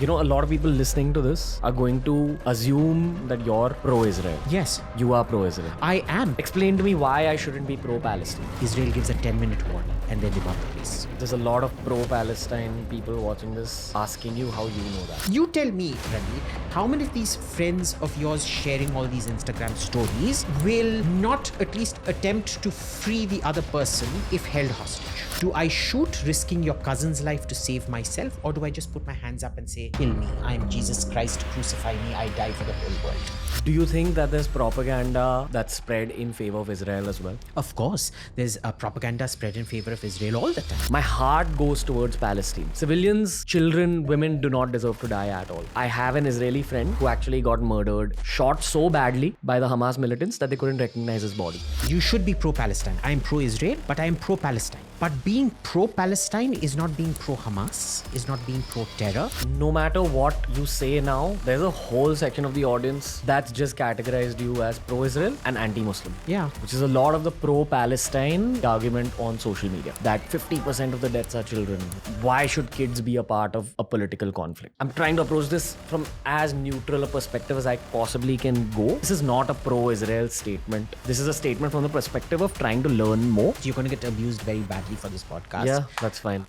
You know, a lot of people listening to this are going to assume that you're pro-Israel. Yes, You are pro-Israel. I am. Explain to me why I shouldn't be pro-Palestine. Israel gives a 10-minute warning and then they bomb the place. There's a lot of pro-Palestine people watching this asking you how you know that. You tell me, Ranveer, how many of these friends of yours sharing all these Instagram stories will not at least attempt to free the other person if held hostage? Do I shoot risking your cousin's life to save myself, or do I just put my hands up and say, kill me, I am Jesus Christ, crucify me, I die for the whole world? Do you think that there's propaganda that's spread in favor of Israel as well? Of course, there's propaganda spread in favor of Israel all the time. My heart goes towards Palestine. Civilians, children, women do not deserve to die at all. I have an Israeli friend who actually got murdered, shot so badly by the Hamas militants that they couldn't recognize his body. You should be pro-Palestine. I am pro-Israel, but I am pro-Palestine. But being pro-Palestine is not being pro-Hamas, is not being pro-terror. No matter what you say now, there's a whole section of the audience that's just categorized you as pro-Israel and anti-Muslim. Yeah. Which is a lot of the pro-Palestine argument on social media. That 50% of the deaths are children. Why should kids be a part of a political conflict? I'm trying to approach this from as neutral a perspective as I possibly can go. This is not a pro-Israel statement. This is a statement from the perspective of trying to learn more. You're going to get abused very badly for this podcast. Yeah, that's fine.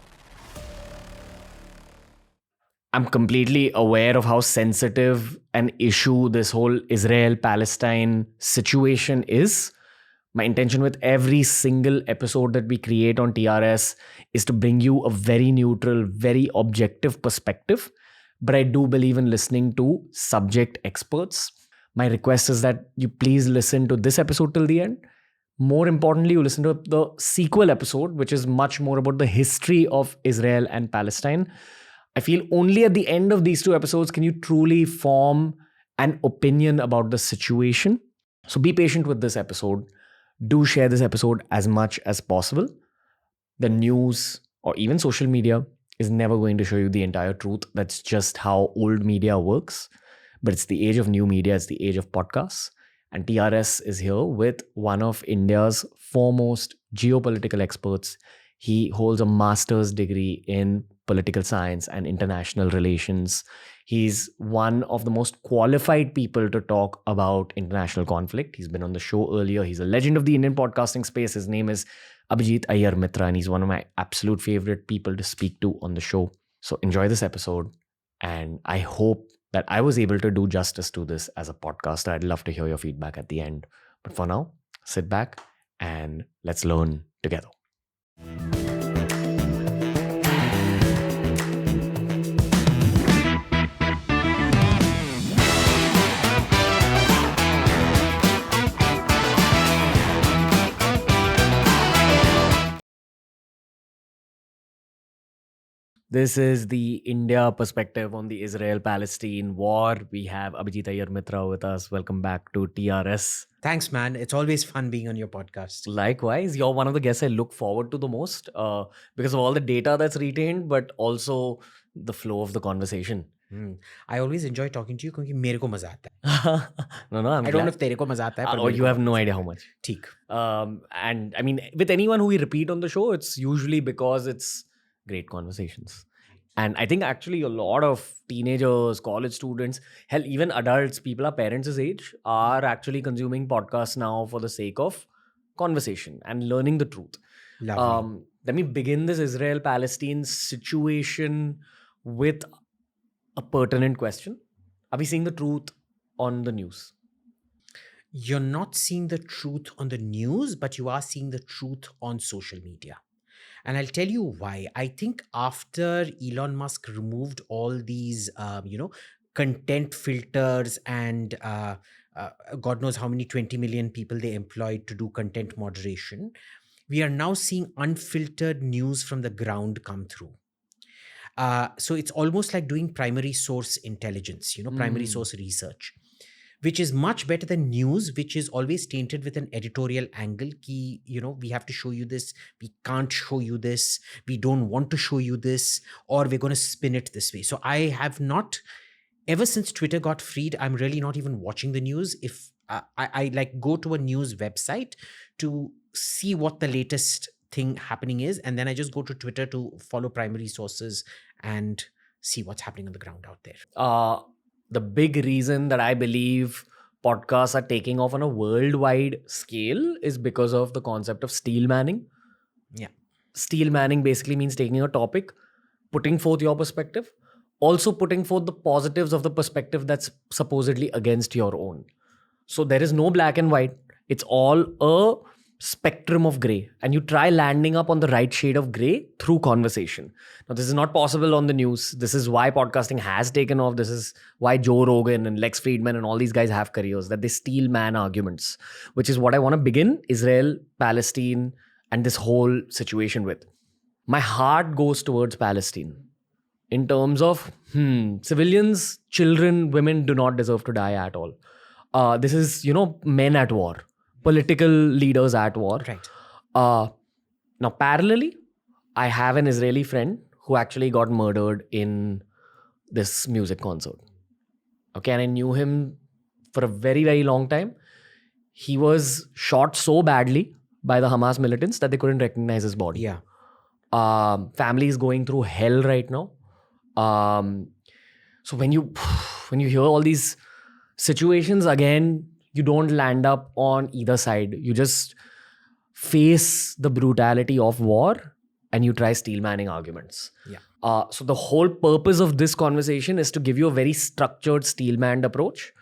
I'm completely aware of how sensitive an issue this whole Israel-Palestine situation is. My intention with every single episode that we create on TRS is to bring you a very neutral, very objective perspective. But I do believe in listening to subject experts. My request is that you please listen to this episode till the end. More importantly, you listen to the sequel episode, which is much more about the history of Israel and Palestine. I feel only at the end of these two episodes can you truly form an opinion about the situation. So be patient with this episode. Do share this episode as much as possible. The news or even social media is never going to show you the entire truth. That's just how old media works. But it's the age of new media. It's the age of podcasts. And TRS is here with one of India's foremost geopolitical experts. He holds a master's degree in political science and international relations. He's one of the most qualified people to talk about international conflict. He's been on the show earlier. He's a legend of the Indian podcasting space. His name is Abhijit Iyer-Mitra, and he's one of my absolute favorite people to speak to on the show. So enjoy this episode, and I hope that I was able to do justice to this as a podcaster. I'd love to hear your feedback at the end. But for now, sit back and let's learn together. This is the India perspective on the Israel-Palestine war. We have Abhijit Iyer-Mitra with us. Welcome back to TRS. Thanks, man. It's always fun being on your podcast. Likewise, you're one of the guests I look forward to the most because of all the data that's retained, but also the flow of the conversation. I always enjoy talking to you because मेरे को मजा आता है. No, I don't know if तेरे को मजा आता है, पर or you have no idea how much. ठीक. And I mean, with anyone who we repeat on the show, it's usually because it's great conversations. And I think actually a lot of teenagers, college students, hell, even adults, people our parents' age are actually consuming podcasts now for the sake of conversation and learning the truth. Lovely. Let me begin this Israel-Palestine situation with a pertinent question. Are we seeing the truth on the news? You're not seeing the truth on the news, but you are seeing the truth on social media. And I'll tell you why. I think after Elon Musk removed all these, content filters and God knows how many 20 million people they employed to do content moderation, we are now seeing unfiltered news from the ground come through. So it's almost like doing primary source intelligence, primary source research, which is much better than news, which is always tainted with an editorial angle. Ki, we have to show you this, we can't show you this, we don't want to show you this, or we're going to spin it this way. So I have not, ever since Twitter got freed, I'm really not even watching the news. If I like go to a news website to see what the latest thing happening is, and then I just go to Twitter to follow primary sources and see what's happening on the ground out there. The big reason that I believe podcasts are taking off on a worldwide scale is because of the concept of steel manning. Yeah. Steel manning basically means taking a topic, putting forth your perspective, also putting forth the positives of the perspective that's supposedly against your own. So there is no black and white. It's all a spectrum of gray. And you try landing up on the right shade of gray through conversation. Now, this is not possible on the news. This is why podcasting has taken off. This is why Joe Rogan and Lex Friedman and all these guys have careers, that they steel man arguments, which is what I want to begin Israel, Palestine, and this whole situation with. My heart goes towards Palestine in terms of civilians, children, women do not deserve to die at all. This is, men at war, political leaders at war. Right. Now, parallelly, I have an Israeli friend who actually got murdered in this music concert. Okay, and I knew him for a very, very long time. He was shot so badly by the Hamas militants that they couldn't recognize his body. Yeah. Family is going through hell right now. So when you hear all these situations, again, you don't land up on either side. You just face the brutality of war and you try steel manning arguments. Yeah. So the whole purpose of this conversation is to give you a very structured steel manned approach.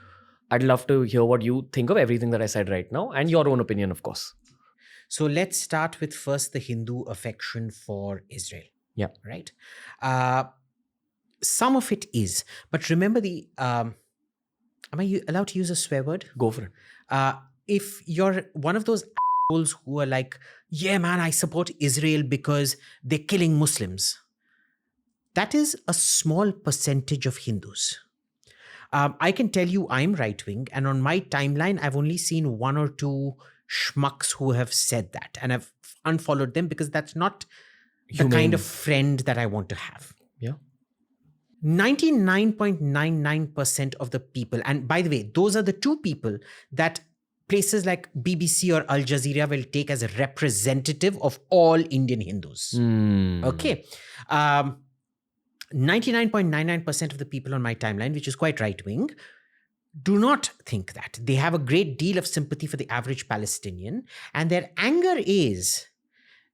I'd love to hear what you think of everything that I said right now and your own opinion, of course. So let's start with first the Hindu affection for Israel. Yeah. Right. Some of it is, but remember am I allowed to use a swear word? Go for it. If you're one of those assholes who are like, yeah, man, I support Israel because they're killing Muslims. That is a small percentage of Hindus. I can tell you I'm right-wing, and on my timeline, I've only seen one or two schmucks who have said that, and I've unfollowed them because that's not the kind of friend that I want to have. Yeah. 99.99% of the people, and by the way, those are the two people that places like BBC or Al Jazeera will take as a representative of all Indian Hindus. Okay. 99.99% of the people on my timeline, which is quite right-wing, do not think that. They have a great deal of sympathy for the average Palestinian, and their anger is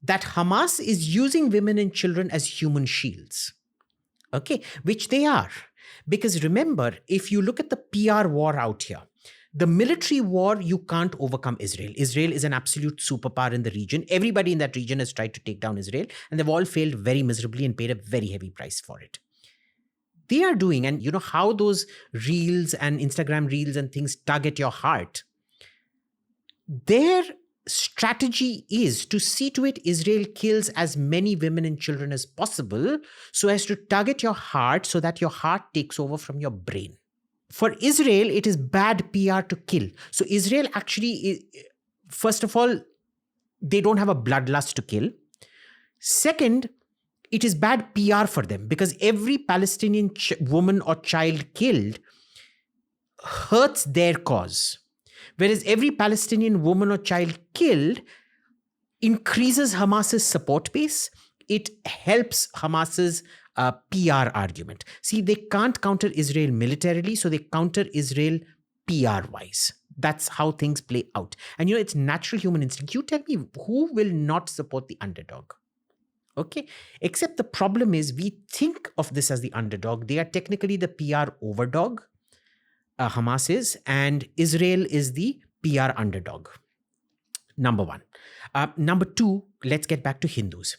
that Hamas is using women and children as human shields. Okay, which they are. Because remember, if you look at the PR war out here, the military war, you can't overcome Israel. Israel is an absolute superpower in the region. Everybody in that region has tried to take down Israel, and they've all failed very miserably and paid a very heavy price for it. They are doing, and you know how those reels and Instagram reels and things tug at your heart. Their strategy is to see to it Israel kills as many women and children as possible so as to tug at your heart so that your heart takes over from your brain. For Israel, it is bad PR to kill. So Israel actually, first of all, they don't have a bloodlust to kill. Second, it is bad PR for them because every Palestinian woman or child killed hurts their cause. Whereas every Palestinian woman or child killed increases Hamas's support base. It helps Hamas's PR argument. See, they can't counter Israel militarily, so they counter Israel PR-wise. That's how things play out. And it's natural human instinct. You tell me, who will not support the underdog? Okay? Except the problem is we think of this as the underdog. They are technically the PR overdog. Hamas is, and Israel is the PR underdog. Number one. Number two, let's get back to Hindus.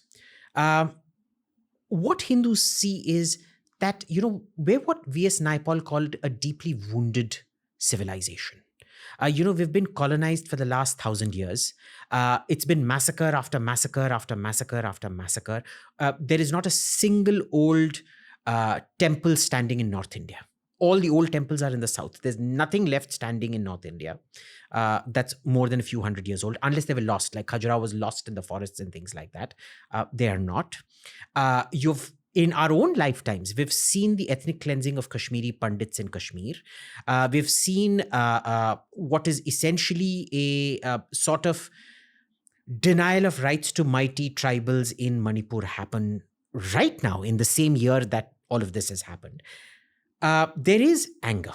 What Hindus see is that, we're what V.S. Naipaul called a deeply wounded civilization. We've been colonized for the last 1,000 years. It's been massacre after massacre after massacre after massacre. There is not a single old temple standing in North India. All the old temples are in the south. There's nothing left standing in North India that's more than a few hundred years old, unless they were lost, like Khajuraho was lost in the forests and things like that. They are not. In our own lifetimes, we've seen the ethnic cleansing of Kashmiri Pandits in Kashmir. We've seen what is essentially a sort of denial of rights to mighty tribals in Manipur happen right now in the same year that all of this has happened, there is anger.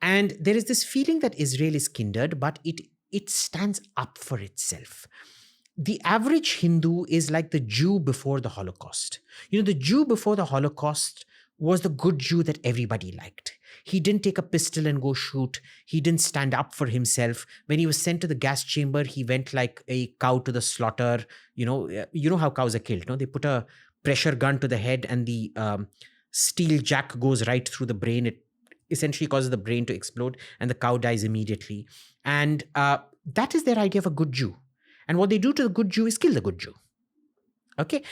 And there is this feeling that Israel is kindred, but it stands up for itself. The average Hindu is like the Jew before the Holocaust. The Jew before the Holocaust was the good Jew that everybody liked. He didn't take a pistol and go shoot. He didn't stand up for himself. When he was sent to the gas chamber, he went like a cow to the slaughter. You know how cows are killed. No, they put a pressure gun to the head, and the steel jack goes right through the brain. It essentially causes the brain to explode, and the cow dies immediately. And that is their idea of a good Jew. And what they do to the good Jew is kill the good Jew. Okay.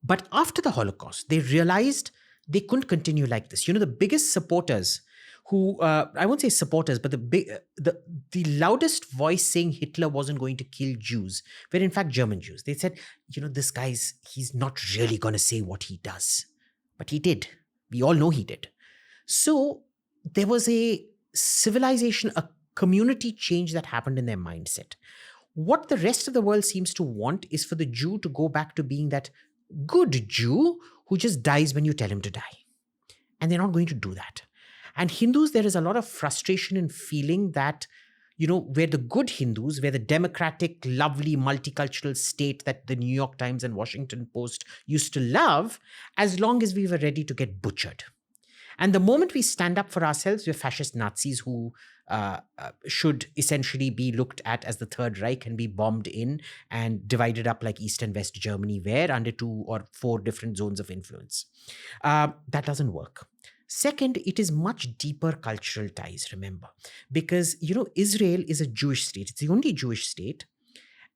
But after the Holocaust, they realized they couldn't continue like this. The biggest supporters who, I won't say supporters, but the loudest voice saying Hitler wasn't going to kill Jews were in fact German Jews. They said, this guy's, he's not really going to say what he does. But he did. We all know he did. So there was a civilization, a community change that happened in their mindset. What the rest of the world seems to want is for the Jew to go back to being that good Jew who just dies when you tell him to die. And they're not going to do that. And Hindus, there is a lot of frustration in feeling that, where the good Hindus, where the democratic, lovely, multicultural state that the New York Times and Washington Post used to love, as long as we were ready to get butchered. And the moment we stand up for ourselves, we're fascist Nazis who should essentially be looked at as the Third Reich and be bombed in and divided up like East and West Germany were under 2 or 4 different zones of influence. That doesn't work. Second, it is much deeper cultural ties, remember, because, Israel is a Jewish state. It's the only Jewish state.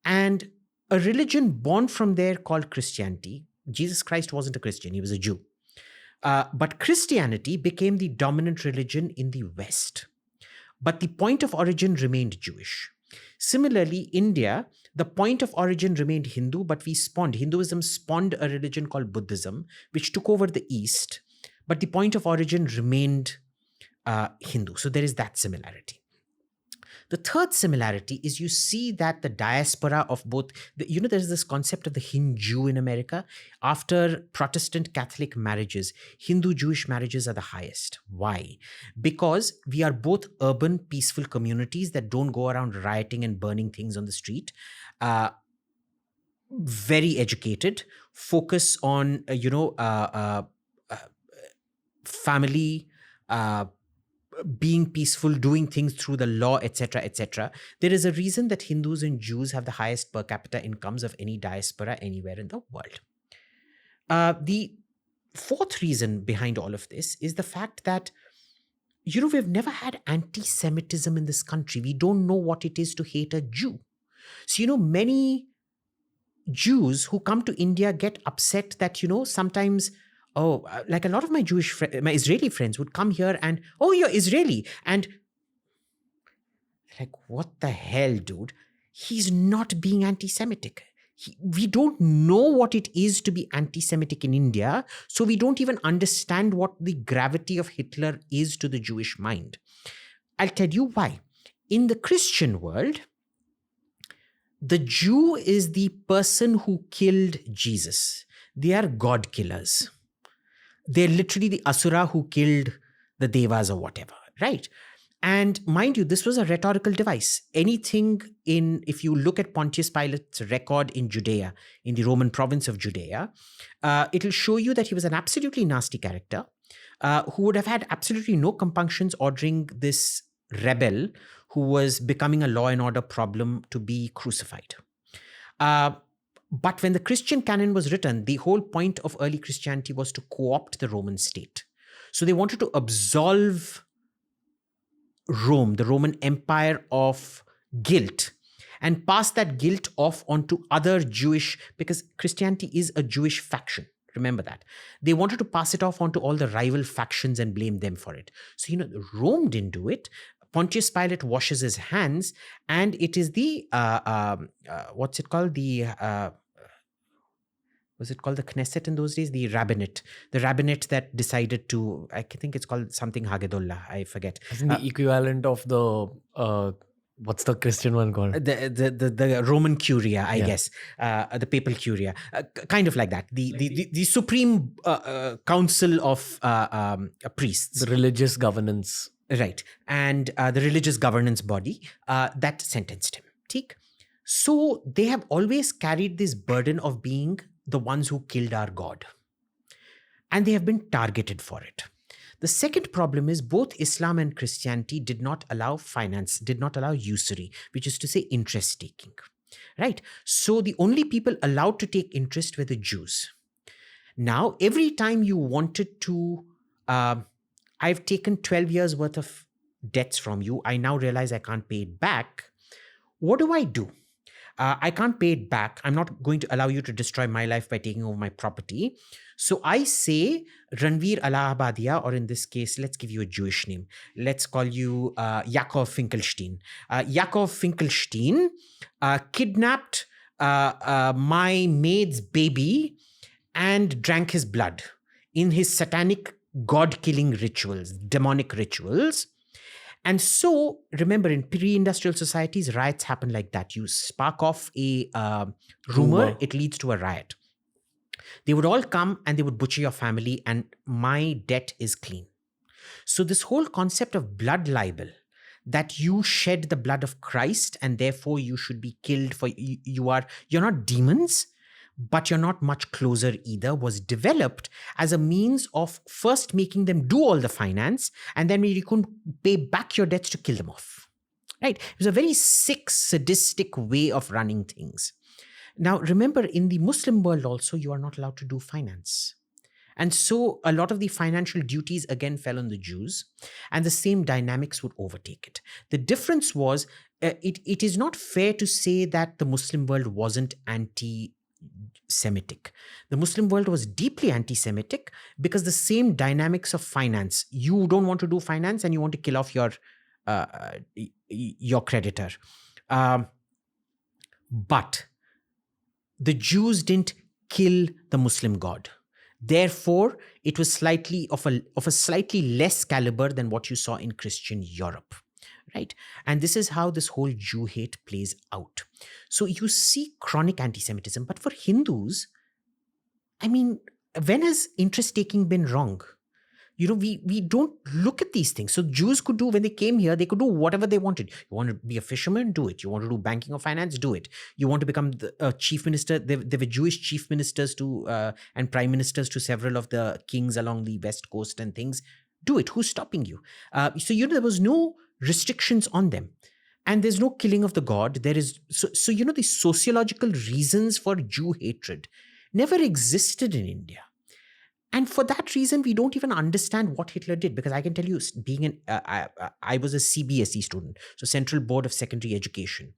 And a religion born from there called Christianity. Jesus Christ wasn't a Christian, he was a Jew. But Christianity became the dominant religion in the West. But the point of origin remained Jewish. Similarly, India, the point of origin remained Hindu, but Hinduism spawned a religion called Buddhism, which took over the East. But the point of origin remained Hindu. So there is that similarity. The third similarity is you see that the diaspora of both, there's this concept of the Hindu in America. After Protestant Catholic marriages, Hindu-Jewish marriages are the highest. Why? Because we are both urban, peaceful communities that don't go around rioting and burning things on the street. Very educated, focus on, family, being peaceful, doing things through the law, etc., etc. There is a reason that Hindus and Jews have the highest per capita incomes of any diaspora anywhere in the world. The fourth reason behind all of this is the fact that, we've never had anti-Semitism in this country. We don't know what it is to hate a Jew. So, many Jews who come to India get upset that, sometimes, like a lot of my my Israeli friends would come here and, you're Israeli. And like, what the hell, dude? He's not being anti-Semitic. We don't know what it is to be anti-Semitic in India, so we don't even understand what the gravity of Hitler is to the Jewish mind. I'll tell you why. In the Christian world, the Jew is the person who killed Jesus. They are God killers. They're literally the Asura who killed the Devas or whatever, right? And mind you, this was a rhetorical device. If you look at Pontius Pilate's record in Judea, in the Roman province of Judea, it'll show you that he was an absolutely nasty character who would have had absolutely no compunctions ordering this rebel who was becoming a law and order problem to be crucified. But when the Christian canon was written, the whole point of early Christianity was to co-opt the Roman state. So they wanted to absolve Rome, the Roman Empire, of guilt and pass that guilt off onto other Jewish, because Christianity is a Jewish faction. Remember that. They wanted to pass it off onto all the rival factions and blame them for it. So, Rome didn't do it. Pontius Pilate washes his hands, and it is the, what's it called? Was it called the Knesset in those days? The rabbinate. The rabbinate that decided to, I think it's called something Hagedollah, I forget. I think the equivalent of the What's the Christian one called? The Roman Curia, I Yeah. guess, the Papal Curia, kind of like that. The Supreme Council of priests. The religious governance. Right. And the religious governance body that sentenced him. Theek? So they have always carried this burden of being the ones who killed our God. And they have been targeted for it. The second problem is both Islam and Christianity did not allow finance, did not allow usury, which is to say interest taking. Right? So the only people allowed to take interest were the Jews. Now, every time you wanted to, I've taken 12 years worth of debts from you. I now realize I can't pay it back. What do? I can't pay it back. I'm not going to allow you to destroy my life by taking over my property. So I say Ranveer Allahbadia, or in this case, let's give you a Jewish name. Let's call you Yaakov Finkelstein. Yaakov Finkelstein kidnapped my maid's baby and drank his blood in his satanic god-killing rituals, demonic rituals. And so, remember, in pre-industrial societies, riots happen like that. You spark off a rumor, it leads to a riot. They would all come and they would butcher your family, and my debt is clean. So this whole concept of blood libel, that you shed the blood of Christ and therefore you should be killed for you're not demons, but you're not much closer either, was developed as a means of first making them do all the finance, and then when you couldn't pay back your debts, to kill them off. Right? It was a very sick, sadistic way of running things. Now, remember, in the Muslim world also, you are not allowed to do finance. And so a lot of the financial duties again fell on the Jews, and the same dynamics would overtake it. The difference was, it is not fair to say that the Muslim world wasn't anti-Semitic. The Muslim world was deeply anti-Semitic because the same dynamics of finance. You don't want to do finance and you want to kill off your creditor. But the Jews didn't kill the Muslim God. Therefore, it was slightly of a slightly less caliber than what you saw in Christian Europe. Right? And this is how this whole Jew hate plays out. So you see chronic anti-Semitism, but for Hindus, I mean, when has interest taking been wrong? You know, we don't look at these things. So Jews could do, when they came here, they could do whatever they wanted. You want to be a fisherman? Do it. You want to do banking or finance? Do it. You want to become the chief minister? There were Jewish chief ministers and prime ministers to several of the kings along the West Coast and things. Do it. Who's stopping you? So there was no restrictions on them. And there's no killing of the god. There is, so the sociological reasons for Jew hatred never existed in India. And for that reason, we don't even understand what Hitler did, because I can tell you, being I was a CBSE student, so Central Board of Secondary Education.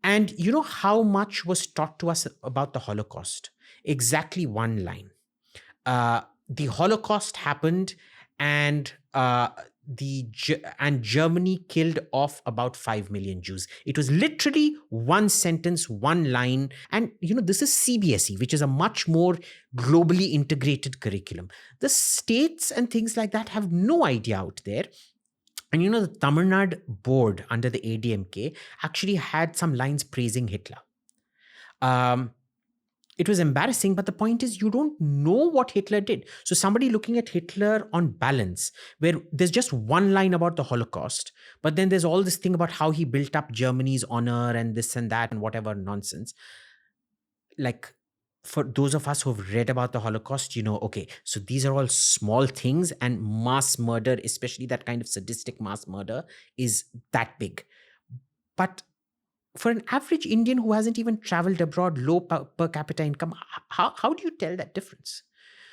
And you know how much was taught to us about the Holocaust? Exactly one line. The Holocaust happened, and Germany killed off about 5 million Jews. It was literally one sentence, one line. And, this is CBSE, which is a much more globally integrated curriculum. The states and things like that have no idea out there. And, the Tamil Nadu board under the ADMK actually had some lines praising Hitler. It was embarrassing, but the point is, you don't know what Hitler did. So somebody looking at Hitler on balance, where there's just one line about the Holocaust, but then there's all this thing about how he built up Germany's honor and this and that and whatever nonsense. Like, for those of us who've read about the Holocaust, okay, so these are all small things, and mass murder, especially that kind of sadistic mass murder, is that big. But for an average Indian who hasn't even traveled abroad, low per capita income, how do you tell that difference?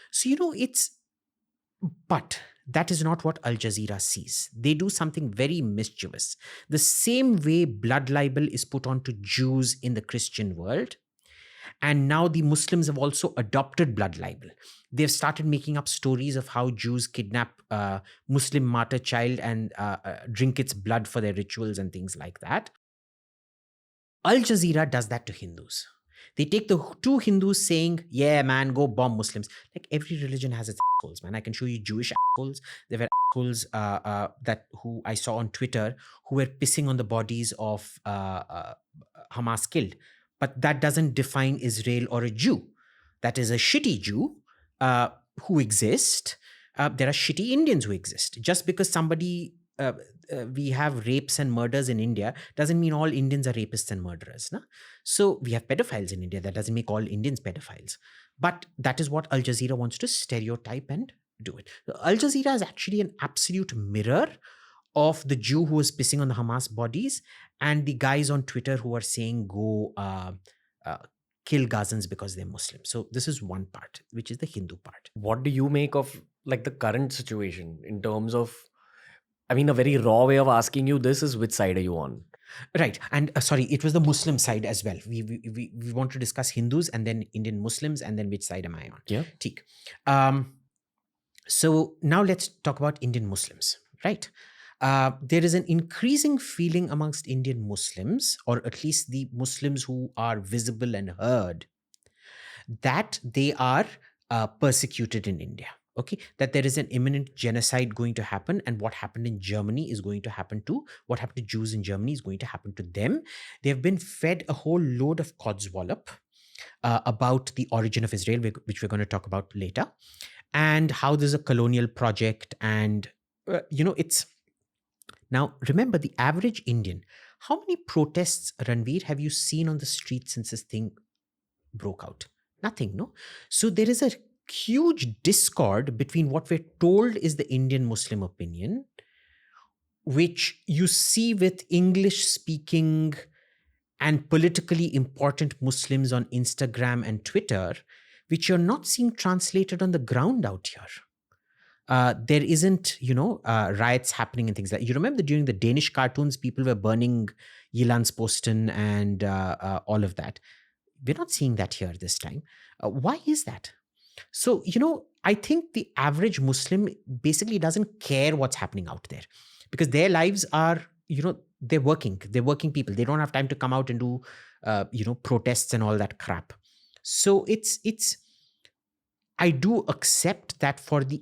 So, but that is not what Al Jazeera sees. They do something very mischievous. The same way blood libel is put onto Jews in the Christian world, and now the Muslims have also adopted blood libel. They've started making up stories of how Jews kidnap a Muslim martyr child and drink its blood for their rituals and things like that. Al Jazeera does that to Hindus. They take the two Hindus saying, yeah, man, go bomb Muslims. Like, every religion has its assholes, man. I can show you Jewish assholes. There were rascals who I saw on Twitter who were pissing on the bodies of Hamas killed. But that doesn't define Israel or a Jew. That is a shitty Jew who exist. There are shitty Indians who exist. Just because we have rapes and murders in India doesn't mean all Indians are rapists and murderers. No? So we have pedophiles in India. That doesn't make all Indians pedophiles. But that is what Al Jazeera wants to stereotype and do it. Al Jazeera is actually an absolute mirror of the Jew who was pissing on the Hamas bodies and the guys on Twitter who are saying go kill Gazans because they're Muslim. So this is one part, which is the Hindu part. What do you make of like the current situation in terms of, I mean, a very raw way of asking you this is which side are you on? Right. And sorry, it was the Muslim side as well. We want to discuss Hindus and then Indian Muslims and then which side am I on? Yeah. Theek. So now let's talk about Indian Muslims, right? There is an increasing feeling amongst Indian Muslims, or at least the Muslims who are visible and heard, that they are persecuted in India. Okay, that there is an imminent genocide going to happen, and what happened in Germany is going to happen to what happened to Jews in Germany is going to happen to them. They have been fed a whole load of codswallop about the origin of Israel, which we're going to talk about later, and how there's a colonial project. And it's now remember the average Indian. How many protests, Ranveer, have you seen on the street since this thing broke out? Nothing, no? So there is a huge discord between what we're told is the Indian Muslim opinion, which you see with English speaking and politically important Muslims on Instagram and Twitter, which you're not seeing translated on the ground out here. There isn't, riots happening and things like that. You remember during the Danish cartoons, people were burning Jyllandsposten and all of that. We're not seeing that here this time. Why is that? So, I think the average Muslim basically doesn't care what's happening out there because their lives are, they're working people. They don't have time to come out and do, protests and all that crap. So I do accept that for the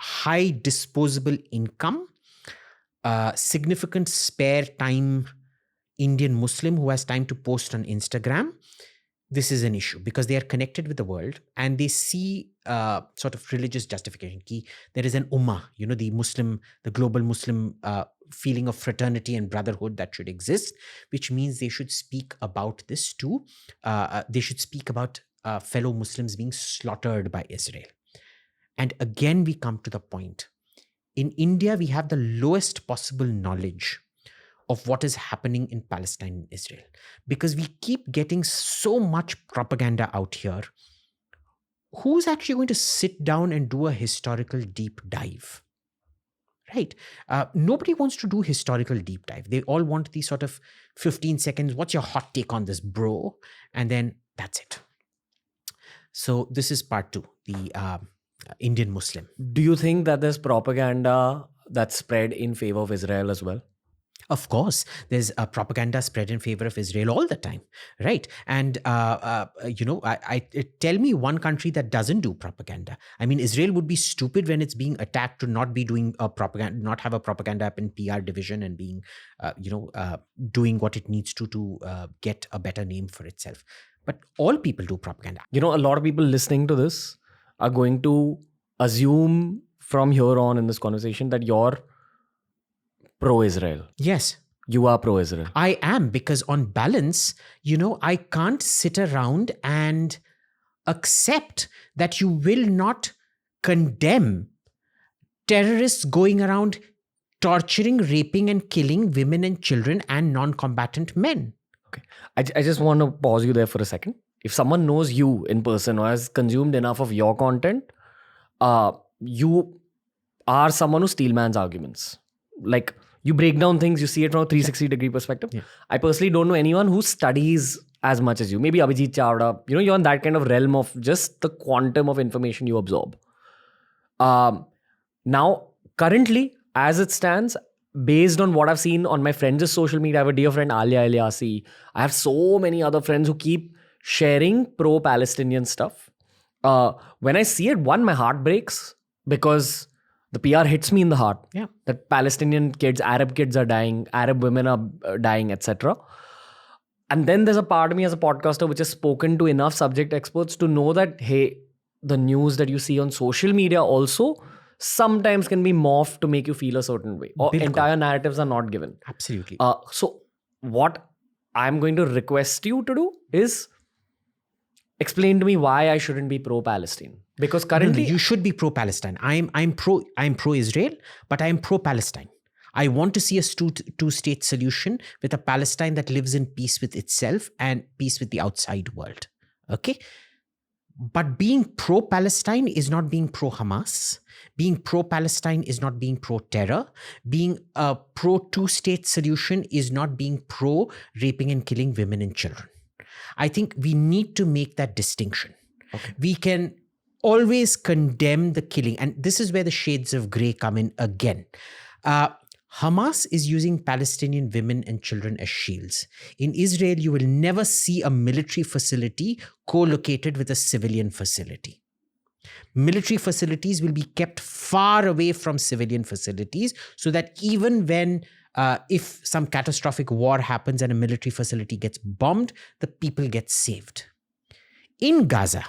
high disposable income, significant spare time Indian Muslim who has time to post on Instagram, this is an issue because they are connected with the world and they see sort of religious justification. There is an ummah, the global Muslim feeling of fraternity and brotherhood that should exist, which means they should speak about this too. They should speak about fellow Muslims being slaughtered by Israel. And again, we come to the point. In India, we have the lowest possible knowledge of what is happening in Palestine and Israel, because we keep getting so much propaganda out here. Who's actually going to sit down and do a historical deep dive? Right? Nobody wants to do historical deep dive. They all want the sort of 15 seconds, what's your hot take on this, bro? And then that's it. So this is part two, the Indian Muslim. Do you think that there's propaganda that's spread in favor of Israel as well? Of course, there's a propaganda spread in favor of Israel all the time, right? And tell me one country that doesn't do propaganda. I mean, Israel would be stupid when it's being attacked to not be doing a propaganda, not have a propaganda up in PR division and being, doing what it needs to get a better name for itself. But all people do propaganda. A lot of people listening to this are going to assume from here on in this conversation that you're pro-Israel. Yes. You are pro-Israel. I am, because on balance, I can't sit around and accept that you will not condemn terrorists going around torturing, raping and killing women and children and non-combatant men. Okay. I just want to pause you there for a second. If someone knows you in person or has consumed enough of your content, you are someone who steelmans arguments. Like, you break down things, you see it from a 360-degree perspective. Yeah. I personally don't know anyone who studies as much as you. Maybe Abhijit Chawda. You're in that kind of realm of just the quantum of information you absorb. Now, currently, as it stands, based on what I've seen on my friends' social media, I have a dear friend, Alia Ilyasi. I have so many other friends who keep sharing pro-Palestinian stuff. When I see it, one, my heart breaks. because the PR hits me in the heart. Yeah. That Palestinian kids, Arab kids are dying, Arab women are dying, etc. And then there's a part of me as a podcaster which has spoken to enough subject experts to know that, hey, the news that you see on social media also sometimes can be morphed to make you feel a certain way, or Bilkul. entire narratives are not given. Absolutely. So what I'm going to request you to do is explain to me why I shouldn't be pro-Palestine. Because currently you should be pro-Palestine. I'm pro-Israel, but I'm pro-Palestine. I want to see a two-state solution with a Palestine that lives in peace with itself and peace with the outside world. Okay? But being pro-Palestine is not being pro-Hamas. Being pro-Palestine is not being pro-terror. Being a pro-two-state solution is not being pro-raping and killing women and children. I think we need to make that distinction. Okay. We can always condemn the killing. And this is where the shades of gray come in again. Hamas is using Palestinian women and children as shields. In Israel, you will never see a military facility co-located with a civilian facility. Military facilities will be kept far away from civilian facilities so that even when if some catastrophic war happens and a military facility gets bombed, the people get saved. In Gaza,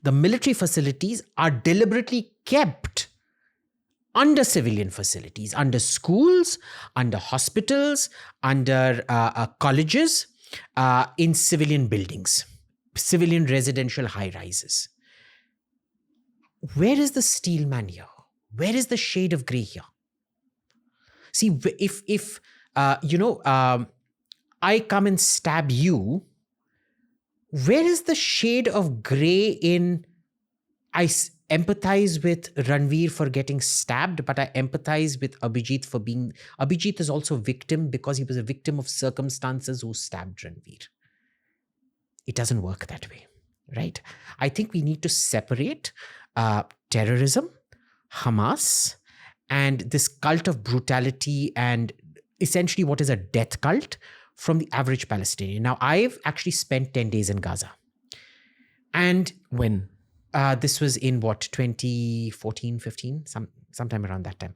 the military facilities are deliberately kept under civilian facilities, under schools, under hospitals, under colleges, in civilian buildings, civilian residential high-rises. Where is the steel man here? Where is the shade of gray here? See, if I come and stab you, where is the shade of gray in I empathize with Ranveer for getting stabbed, but I empathize with Abhijit for being... Abhijit is also a victim because he was a victim of circumstances who stabbed Ranveer. It doesn't work that way, right? I think we need to separate terrorism, Hamas, and this cult of brutality and essentially what is a death cult from the average Palestinian. Now, I've actually spent 10 days in Gaza. And when? This was in 2014, 15, sometime around that time.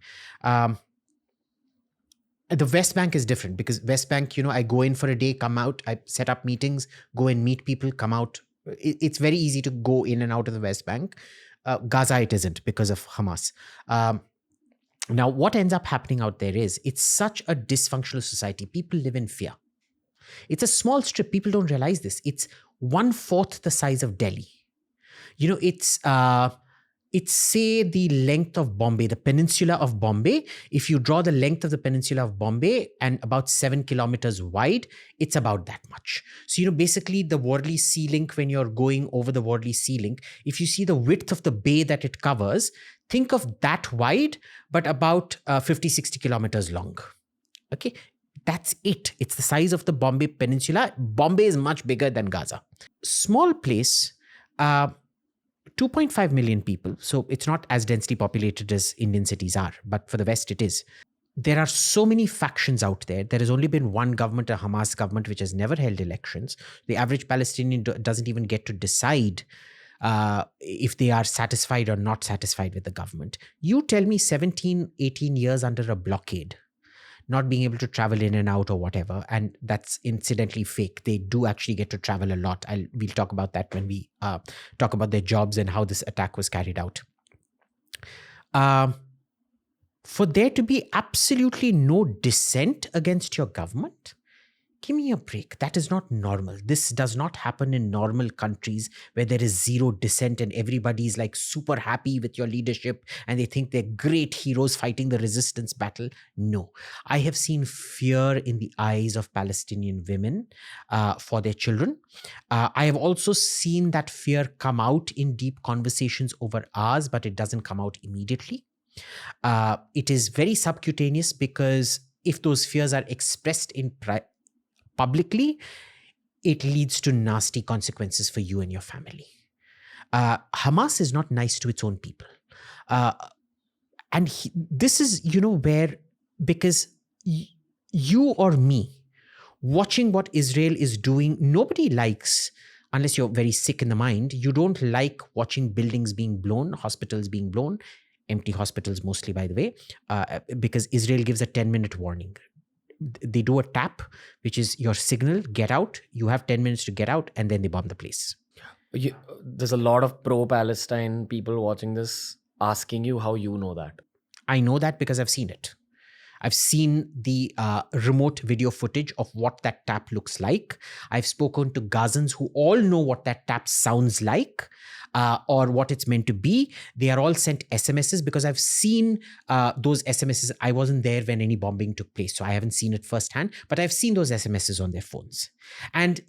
The West Bank is different because West Bank, I go in for a day, come out, I set up meetings, go and meet people, come out. It's very easy to go in and out of the West Bank. Gaza, it isn't because of Hamas. Now, what ends up happening out there is it's such a dysfunctional society. People live in fear. It's a small strip. People don't realize this. It's 1/4 the size of Delhi. It's say the length of Bombay, the peninsula of Bombay. If you draw the length of the peninsula of Bombay and about 7 kilometers wide, it's about that much. So, basically the Worli Sea Link, when you're going over the Worli Sea Link, if you see the width of the bay that it covers, think of that wide, but about 50, 60 kilometers long. Okay. That's it. It's the size of the Bombay Peninsula. Bombay is much bigger than Gaza. Small place, 2.5 million people. So it's not as densely populated as Indian cities are, but for the West it is. There are so many factions out there. There has only been one government, a Hamas government, which has never held elections. The average Palestinian doesn't even get to decide if they are satisfied or not satisfied with the government. You tell me 17, 18 years under a blockade, not being able to travel in and out or whatever. And that's incidentally fake. They do actually get to travel a lot. We'll talk about that when we talk about their jobs and how this attack was carried out. For there to be absolutely no dissent against your government, give me a break. That is not normal. This does not happen in normal countries where there is zero dissent and everybody is like super happy with your leadership and they think they're great heroes fighting the resistance battle. No, I have seen fear in the eyes of Palestinian women for their children. I have also seen that fear come out in deep conversations over hours, but it doesn't come out immediately. It is very subcutaneous because if those fears are expressed in publicly, it leads to nasty consequences for you and your family. Hamas is not nice to its own people. This is, where, because you or me, watching what Israel is doing, nobody likes unless you're very sick in the mind, you don't like watching buildings being blown, hospitals being blown, empty hospitals mostly, by the way, because Israel gives a 10-minute warning. They do a tap, which is your signal, get out. You have 10 minutes to get out, and then they bomb the place. There's a lot of pro-Palestine people watching this asking you how you know that. I know that because I've seen it. I've seen the remote video footage of what that tap looks like. I've spoken to Gazans who all know what that tap sounds like, or what it's meant to be. They are all sent SMSs because I've seen those SMSs. I wasn't there when any bombing took place, so I haven't seen it firsthand, but I've seen those SMSs on their phones. And,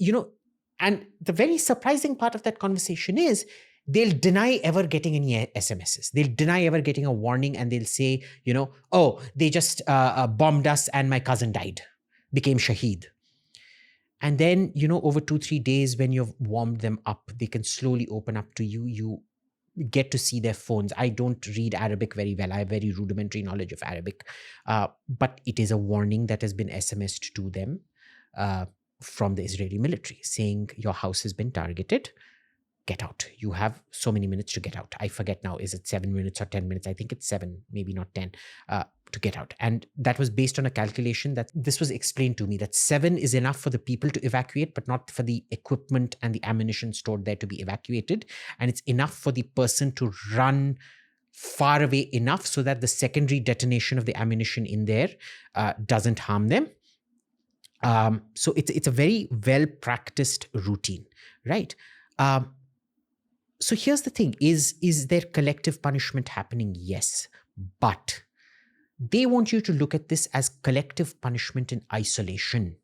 and the very surprising part of that conversation is they'll deny ever getting any SMSs. They'll deny ever getting a warning, and they'll say, oh, they just bombed us and my cousin died, became shaheed. And then, over 2-3 days, when you've warmed them up, they can slowly open up to you. You get to see their phones. I don't read Arabic very well. I have very rudimentary knowledge of Arabic. But it is a warning that has been SMSed to them from the Israeli military saying your house has been targeted. Get out. You have so many minutes to get out. I forget now. Is it 7 minutes or 10 minutes? I think it's 7, maybe not 10, to get out. And that was based on a calculation that this was explained to me, that 7 is enough for the people to evacuate, but not for the equipment and the ammunition stored there to be evacuated. And it's enough for the person to run far away enough so that the secondary detonation of the ammunition in there doesn't harm them. So it's a very well-practiced routine, right? So here's the thing, is there collective punishment happening? Yes, but they want you to look at this as collective punishment in isolation.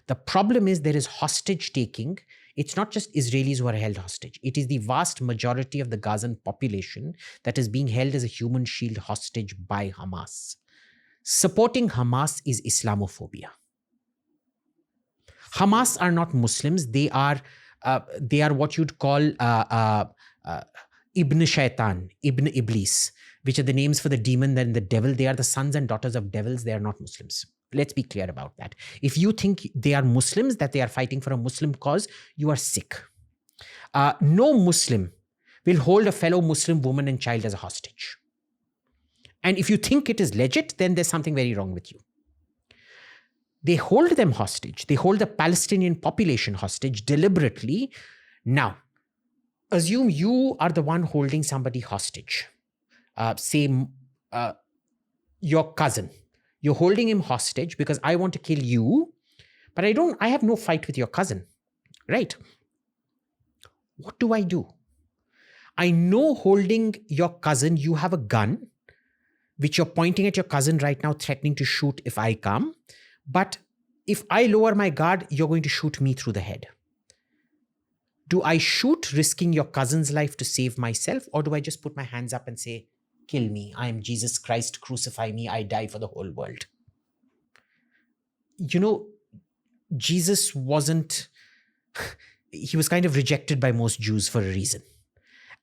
The problem is there is hostage taking. It's not just Israelis who are held hostage. It is the vast majority of the Gazan population that is being held as a human shield hostage by Hamas. Supporting Hamas is Islamophobia. Hamas are not Muslims. They are what you'd call Ibn Shaitan, Ibn Iblis, which are the names for the demon and the devil. They are the sons and daughters of devils. They are not Muslims. Let's be clear about that. If you think they are Muslims, that they are fighting for a Muslim cause, you are sick. No Muslim will hold a fellow Muslim woman and child as a hostage. And if you think it is legit, then there's something very wrong with you. They hold them hostage. They hold the Palestinian population hostage deliberately. Now, assume you are the one holding somebody hostage. Say your cousin. You're holding him hostage because I want to kill you, but I have no fight with your cousin, right? What do? I know holding your cousin, you have a gun, which you're pointing at your cousin right now, threatening to shoot if I come. But if I lower my guard, you're going to shoot me through the head. Do I shoot, risking your cousin's life to save myself? Or do I just put my hands up and say, kill me, I am Jesus Christ, crucify me, I die for the whole world? Jesus wasn't, he was kind of rejected by most Jews for a reason.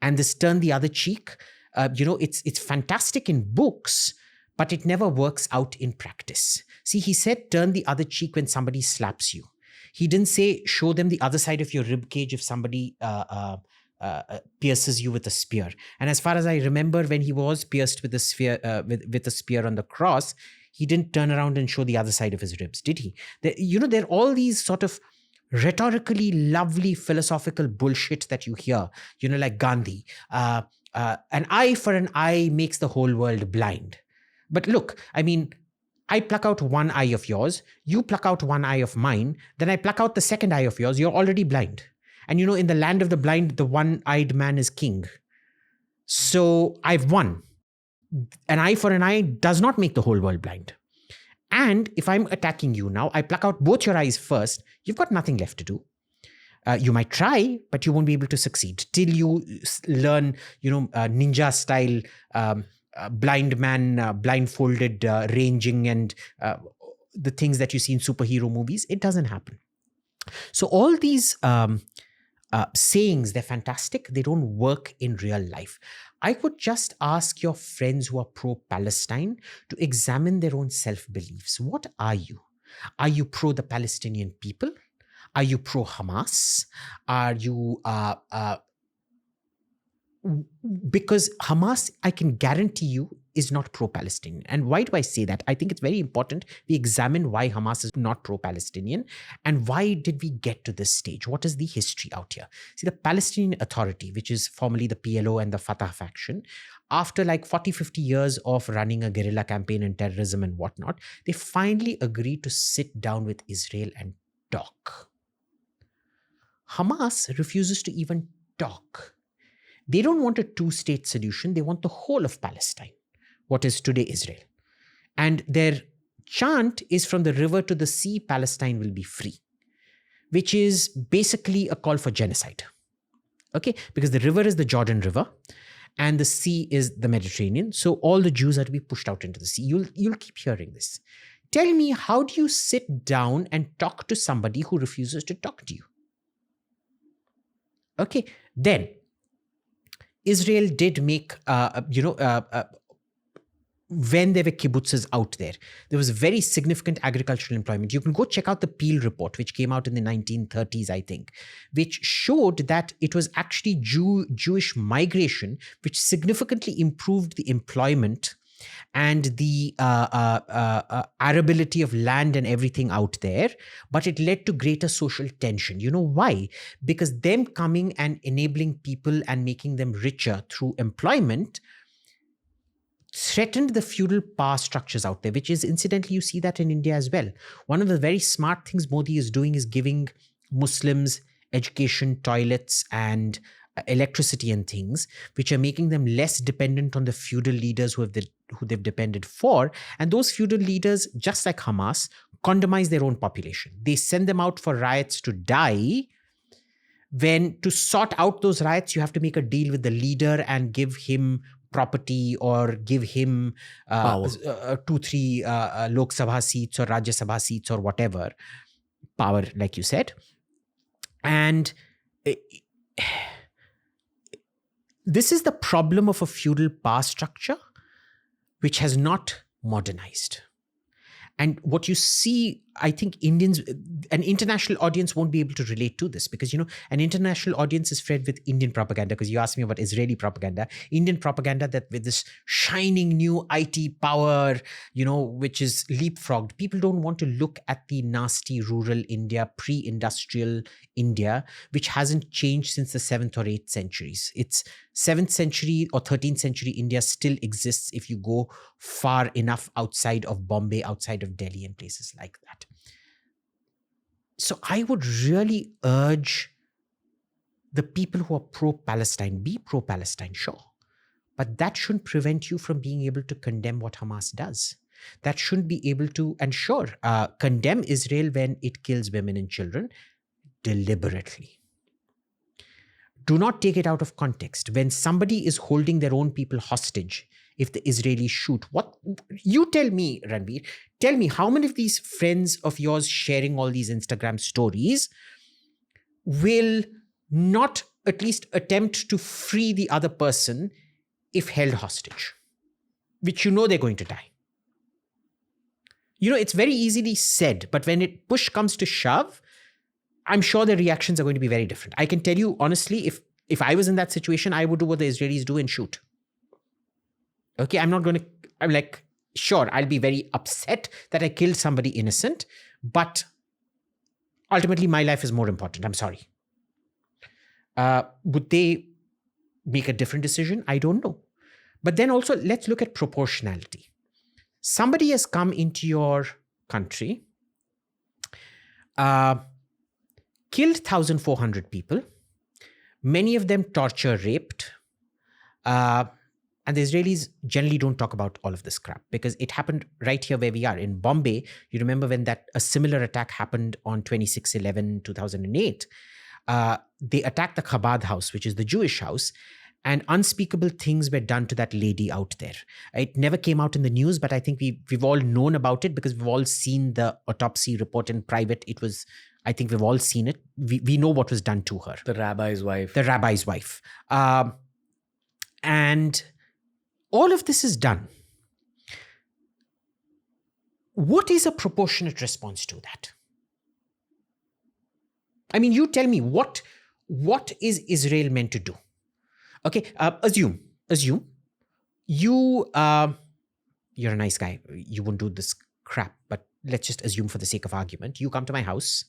And this turn the other cheek, it's fantastic in books, but it never works out in practice. See, he said, turn the other cheek when somebody slaps you. He didn't say, show them the other side of your rib cage if somebody pierces you with a spear. And as far as I remember, when he was pierced with a spear on the cross, he didn't turn around and show the other side of his ribs, did he? There are all these sort of rhetorically lovely philosophical bullshit that you hear, like Gandhi. An eye for an eye makes the whole world blind. But look, I pluck out one eye of yours, you pluck out one eye of mine, then I pluck out the second eye of yours, you're already blind. And in the land of the blind, the one-eyed man is king. So I've won. An eye for an eye does not make the whole world blind. And if I'm attacking you now, I pluck out both your eyes first, you've got nothing left to do. You might try, but you won't be able to succeed till you learn, ninja style, blind man, blindfolded ranging and the things that you see in superhero movies. It doesn't happen. So all these sayings, they're fantastic. They don't work in real life. I would just ask your friends who are pro-Palestine to examine their own self-beliefs. What are you? Are you pro the Palestinian people? Are you pro-Hamas? Are you because Hamas, I can guarantee you, is not pro-Palestinian. And why do I say that? I think it's very important we examine why Hamas is not pro-Palestinian and why did we get to this stage? What is the history out here? See, the Palestinian Authority, which is formerly the PLO and the Fatah faction, after like 40, 50 years of running a guerrilla campaign and terrorism and whatnot, they finally agreed to sit down with Israel and talk. Hamas refuses to even talk. They don't want a two-state solution. They want the whole of Palestine, what is today Israel. And their chant is from the river to the sea, Palestine will be free, which is basically a call for genocide. Okay, because the river is the Jordan River and the sea is the Mediterranean. So all the Jews are to be pushed out into the sea. You'll keep hearing this. Tell me, how do you sit down and talk to somebody who refuses to talk to you? Okay, then Israel did make, when there were kibbutzes out there, there was very significant agricultural employment. You can go check out the Peel report, which came out in the 1930s, I think, which showed that it was actually Jewish migration which significantly improved the employment and the arability of land and everything out there, but it led to greater social tension. You know why? Because them coming and enabling people and making them richer through employment threatened the feudal power structures out there, which is, incidentally, you see that in India as well. One of the very smart things Modi is doing is giving Muslims education, toilets, and electricity and things, which are making them less dependent on the feudal leaders who they've depended for. And those feudal leaders, just like Hamas, condomize their own population. They send them out for riots to die. When to sort out those riots, you have to make a deal with the leader and give him property or give him 2-3 Lok Sabha seats or Rajya Sabha seats or whatever power, like you said. And this is the problem of a feudal power structure which has not modernized. And what you see, I think an international audience won't be able to relate to this because, an international audience is fed with Indian propaganda, because you asked me about Israeli propaganda. Indian propaganda that with this shining new IT power, which is leapfrogged. People don't want to look at the nasty rural India, pre-industrial India, which hasn't changed since the 7th or 8th centuries. It's 7th century or 13th century India still exists if you go far enough outside of Bombay, outside of Delhi and places like that. So I would really urge the people who are pro-Palestine, be pro-Palestine, sure. But that shouldn't prevent you from being able to condemn what Hamas does. That shouldn't be able to, and sure, condemn Israel when it kills women and children deliberately. Do not take it out of context. When somebody is holding their own people hostage, if the Israelis shoot, what you tell me, Ranveer, tell me how many of these friends of yours sharing all these Instagram stories will not at least attempt to free the other person if held hostage, which they're going to die. It's very easily said, but when push comes to shove, I'm sure the reactions are going to be very different. I can tell you honestly, if I was in that situation, I would do what the Israelis do and shoot. Okay, I'm like, sure, I'll be very upset that I killed somebody innocent, but ultimately my life is more important. I'm sorry. Would they make a different decision? I don't know. But then also, let's look at proportionality. Somebody has come into your country, killed 1,400 people, many of them torture, raped, and the Israelis generally don't talk about all of this crap because it happened right here where we are. In Bombay, you remember when a similar attack happened on 26/11/2008, they attacked the Chabad house, which is the Jewish house, and unspeakable things were done to that lady out there. It never came out in the news, but I think we've all known about it because we've all seen the autopsy report in private. I think we've all seen it. We know what was done to her. The rabbi's wife. And all of this is done. What is a proportionate response to that? I mean, you tell me what is Israel meant to do? Okay, assume you you're a nice guy. You won't do this crap, but let's just assume for the sake of argument, you come to my house.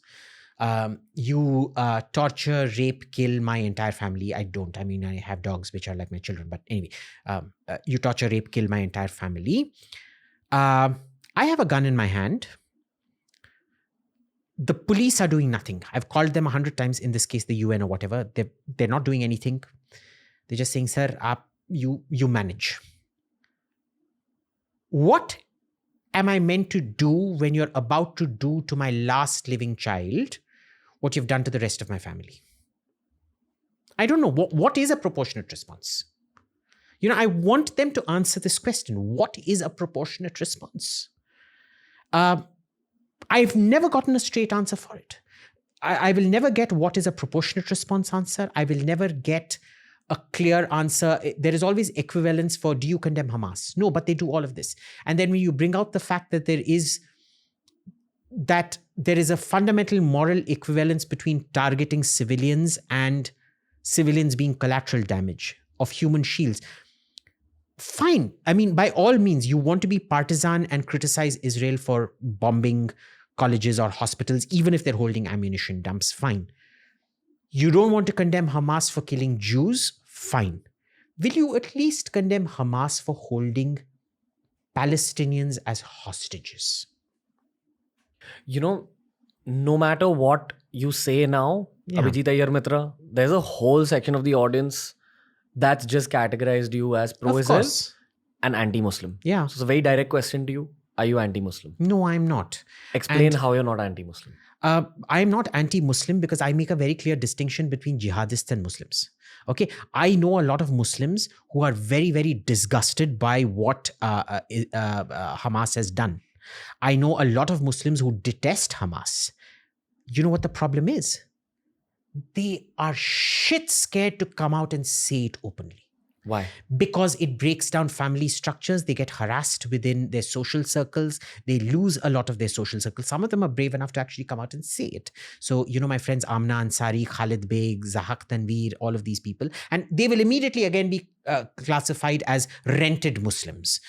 You torture, rape, kill my entire family. I don't. I mean, I have dogs which are like my children. But anyway, you torture, rape, kill my entire family. I have a gun in my hand. The police are doing nothing. I've called them 100 times, in this case, the UN or whatever. They're not doing anything. They're just saying, sir, you manage. What am I meant to do when you're about to do to my last living child what you've done to the rest of my family? I don't know. What is a proportionate response? I want them to answer this question. What is a proportionate response? I've never gotten a straight answer for it. I will never get what is a proportionate response answer. I will never get a clear answer. There is always equivalence for, do you condemn Hamas? No, but they do all of this. And then when you bring out the fact that there is a fundamental moral equivalence between targeting civilians and civilians being collateral damage of human shields. Fine. I mean, by all means, you want to be partisan and criticize Israel for bombing colleges or hospitals, even if they're holding ammunition dumps. Fine. You don't want to condemn Hamas for killing Jews? Fine. Will you at least condemn Hamas for holding Palestinians as hostages? No matter what you say now, Abhijit Iyer-Mitra, there's a whole section of the audience that's just categorized you as pro-Israel and anti-Muslim. Yeah. So it's a very direct question to you. Are you anti-Muslim? No, I'm not. Explain how you're not anti-Muslim. I'm not anti-Muslim because I make a very clear distinction between jihadists and Muslims. Okay, I know a lot of Muslims who are very, very disgusted by what Hamas has done. I know a lot of Muslims who detest Hamas. You know what the problem is? They are shit scared to come out and say it openly. Why? Because it breaks down family structures. They get harassed within their social circles. They lose a lot of their social circles. Some of them are brave enough to actually come out and say it. So, my friends Amna Ansari, Khalid Beg, Zahak Tanveer, all of these people. And they will immediately again be classified as rented Muslims,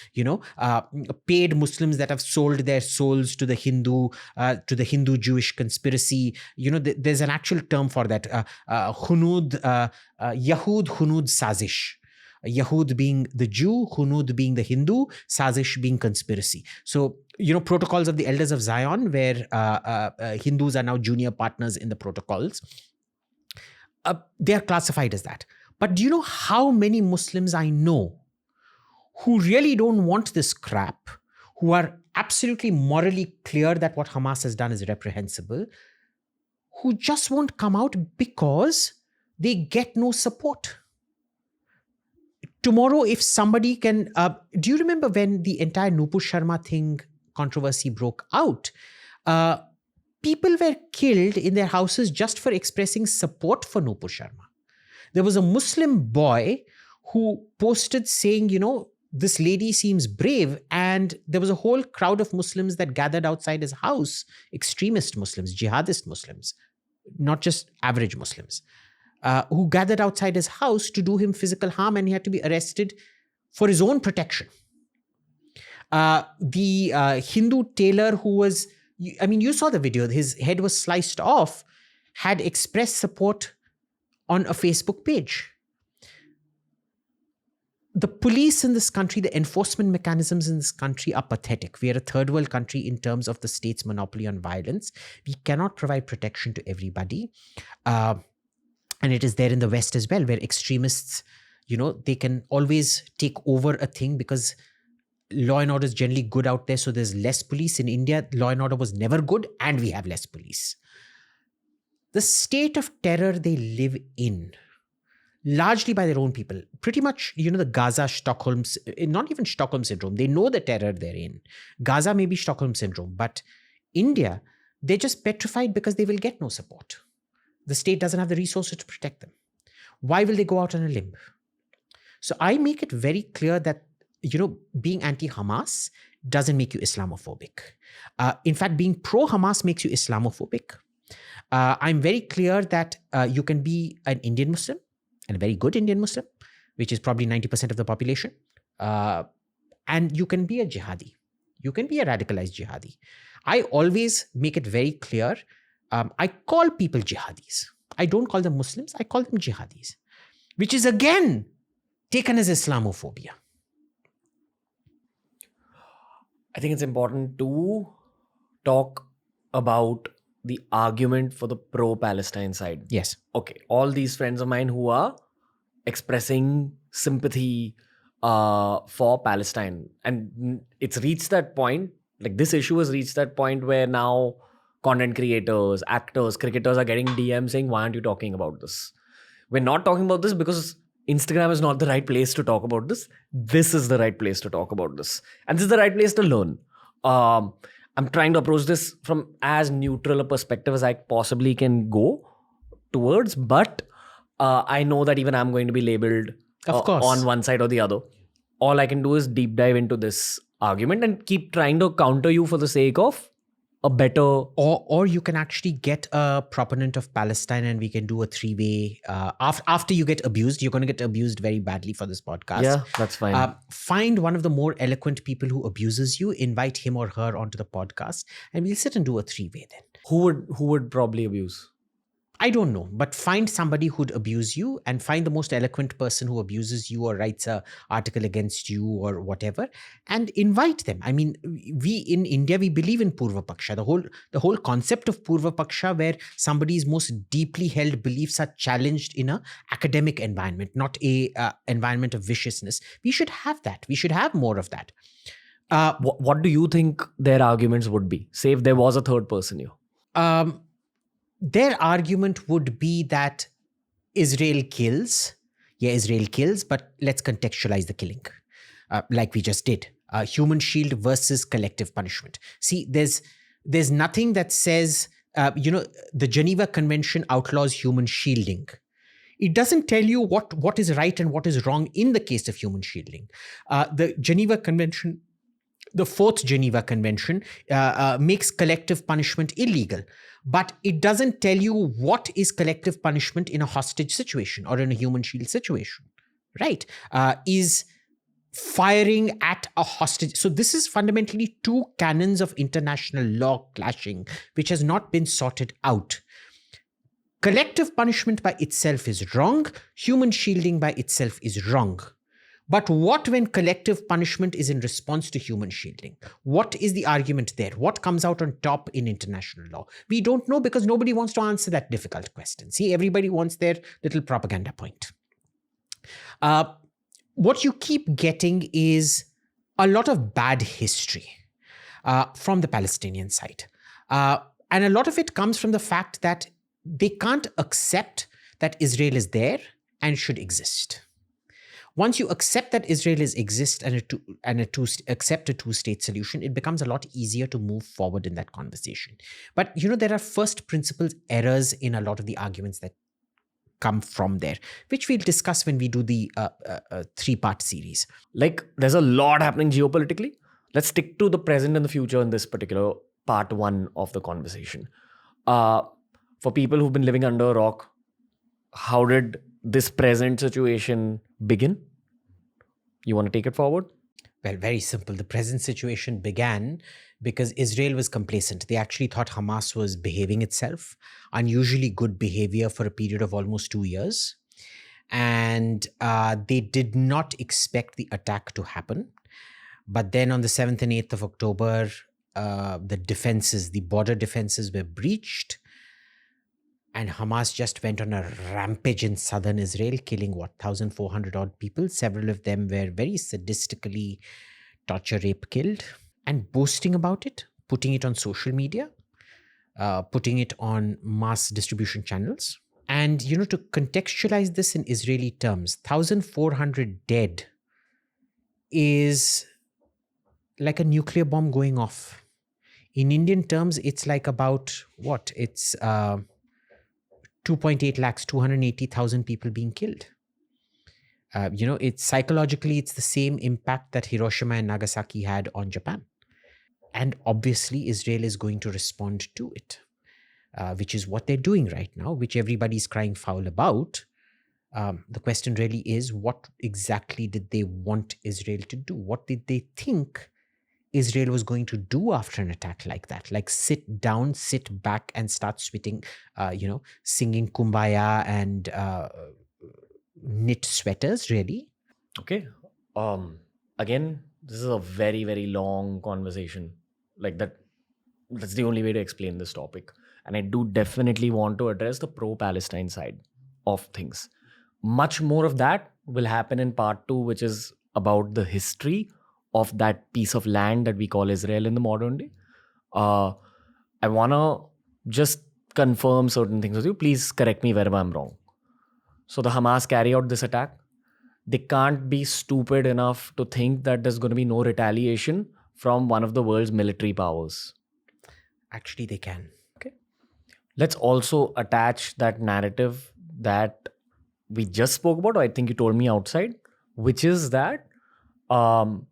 paid Muslims that have sold their souls to the Hindu-Jewish conspiracy. There's an actual term for that. Yahud Hunud Sazish. Yahud being the Jew, Hunud being the Hindu, Sazish being conspiracy. So, protocols of the Elders of Zion, where Hindus are now junior partners in the protocols, they are classified as that. But do you know how many Muslims I know who really don't want this crap, who are absolutely morally clear that what Hamas has done is reprehensible, who just won't come out because they get no support? Tomorrow, if somebody can... do you remember when the entire Nupur Sharma thing controversy broke out? People were killed in their houses just for expressing support for Nupur Sharma. There was a Muslim boy who posted saying, this lady seems brave. And there was a whole crowd of Muslims that gathered outside his house, extremist Muslims, jihadist Muslims, not just average Muslims. Who gathered outside his house to do him physical harm, and he had to be arrested for his own protection. The Hindu tailor who was, you saw the video, his head was sliced off, had expressed support on a Facebook page. The police in this country, the enforcement mechanisms in this country are pathetic. We are a third world country in terms of the state's monopoly on violence. We cannot provide protection to everybody. And it is there in the West as well, where extremists, they can always take over a thing because law and order is generally good out there. So there's less police. In India, law and order was never good and we have less police. The state of terror they live in, largely by their own people, pretty much, the Gaza, Stockholm, not even Stockholm syndrome. They know the terror they're in. Gaza may be Stockholm syndrome, but India, they're just petrified because they will get no support. The state doesn't have the resources to protect them. Why will they go out on a limb? So I make it very clear that, being anti-Hamas doesn't make you Islamophobic. In fact, being pro-Hamas makes you Islamophobic. I'm very clear that you can be an Indian Muslim, and a very good Indian Muslim, which is probably 90% of the population. And you can be a jihadi. You can be a radicalized jihadi. I always make it very clear. I call people jihadis. I don't call them Muslims. I call them jihadis, which is again taken as Islamophobia. I think it's important to talk about the argument for the pro-Palestine side. Yes. Okay, all these friends of mine who are expressing sympathy for Palestine, and it's reached that point, like this issue has reached that point where now content creators, actors, cricketers are getting DMs saying, why aren't you talking about this? We're not talking about this because Instagram is not the right place to talk about this. This is the right place to talk about this. And this is the right place to learn. I'm trying to approach this from as neutral a perspective as I possibly can go towards, but I know that even I'm going to be labeled Of course. on one side or the other. All I can do is deep dive into this argument and keep trying to counter you for the sake of a better... Or you can actually get a proponent of Palestine and we can do a three-way. After you get abused, you're going to get abused very badly for this podcast. Yeah, that's fine. Find one of the more eloquent people who abuses you, invite him or her onto the podcast, and we'll sit and do a three-way then. Who would probably abuse? I don't know, but find somebody who'd abuse you and find the most eloquent person who abuses you or writes a article against you or whatever and invite them. I mean, we in India, we believe in Purva Paksha. The whole concept of Purva Paksha, where somebody's most deeply held beliefs are challenged in a academic environment, not a environment of viciousness. We should have that. We should have more of that. What do you think their arguments would be? Say if there was a third person here. Their argument would be that Israel kills. Yeah, Israel kills, but let's contextualize the killing, like we just did. Human shield versus collective punishment. See, there's nothing that says, the Geneva Convention outlaws human shielding. It doesn't tell you what is right and what is wrong in the case of human shielding. The Geneva Convention, the Fourth Geneva Convention, makes collective punishment illegal. But it doesn't tell you what is collective punishment in a hostage situation or in a human shield situation, right? Is firing at a hostage. So this is fundamentally two canons of international law clashing, which has not been sorted out. Collective punishment by itself is wrong. Human shielding by itself is wrong. But what when collective punishment is in response to human shielding? What is the argument there? What comes out on top in international law? We don't know because nobody wants to answer that difficult question. See, everybody wants their little propaganda point. What you keep getting is a lot of bad history from the Palestinian side. And a lot of it comes from the fact that they can't accept that Israel is there and should exist. Once you accept that Israel exists and accept a two-state solution, it becomes a lot easier to move forward in that conversation. But there are first principles errors in a lot of the arguments that come from there, which we'll discuss when we do the three-part series. Like, there's a lot happening geopolitically. Let's stick to the present and the future in this particular part one of the conversation. For people who've been living under a rock, how did this present situation begin? You want to take it forward? Well, very simple. The present situation began because Israel was complacent. They actually thought Hamas was behaving itself, unusually good behavior for a period of almost 2 years. And they did not expect the attack to happen. But then on the 7th and 8th of October, the border defenses were breached. And Hamas just went on a rampage in southern Israel, killing 1,400 odd people. Several of them were very sadistically torture, rape, killed, and boasting about it, putting it on social media, putting it on mass distribution channels. And, to contextualize this in Israeli terms, 1,400 dead is like a nuclear bomb going off. In Indian terms, it's like about what? It's 2.8 lakhs, 280,000 people being killed. It's psychologically, it's the same impact that Hiroshima and Nagasaki had on Japan. And obviously, Israel is going to respond to it. which is what they're doing right now, which everybody's crying foul about. The question really is, what exactly did they want Israel to do? What did they think Israel was going to do after an attack like that? Like sit down, sit back, and start singing Kumbaya and knit sweaters, really? Okay. Again, this is a very, very long conversation. Like that's the only way to explain this topic. And I do definitely want to address the pro-Palestine side of things. Much more of that will happen in part 2, which is about the history of that piece of land that we call Israel in the modern day. I want to just confirm certain things with you. Please correct me wherever I'm wrong. So the Hamas carry out this attack. They can't be stupid enough to think that there's going to be no retaliation from one of the world's military powers. Actually, they can. Okay. Let's also attach that narrative that we just spoke about, or I think you told me outside, which is that whole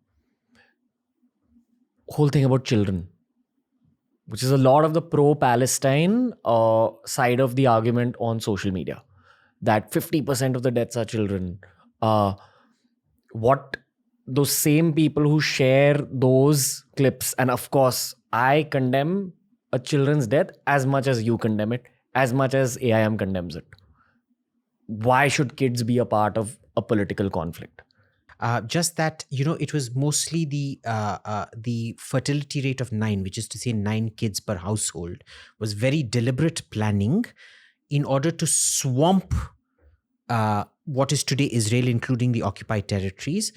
thing about children, which is a lot of the pro-Palestine side of the argument on social media, that 50% of the deaths are children. What those same people who share those clips, and of course, I condemn a children's death as much as you condemn it, as much as AIM condemns it. Why should kids be a part of a political conflict? Just that, it was mostly the fertility rate of 9, which is to say 9 kids per household, was very deliberate planning in order to swamp what is today Israel, including the occupied territories,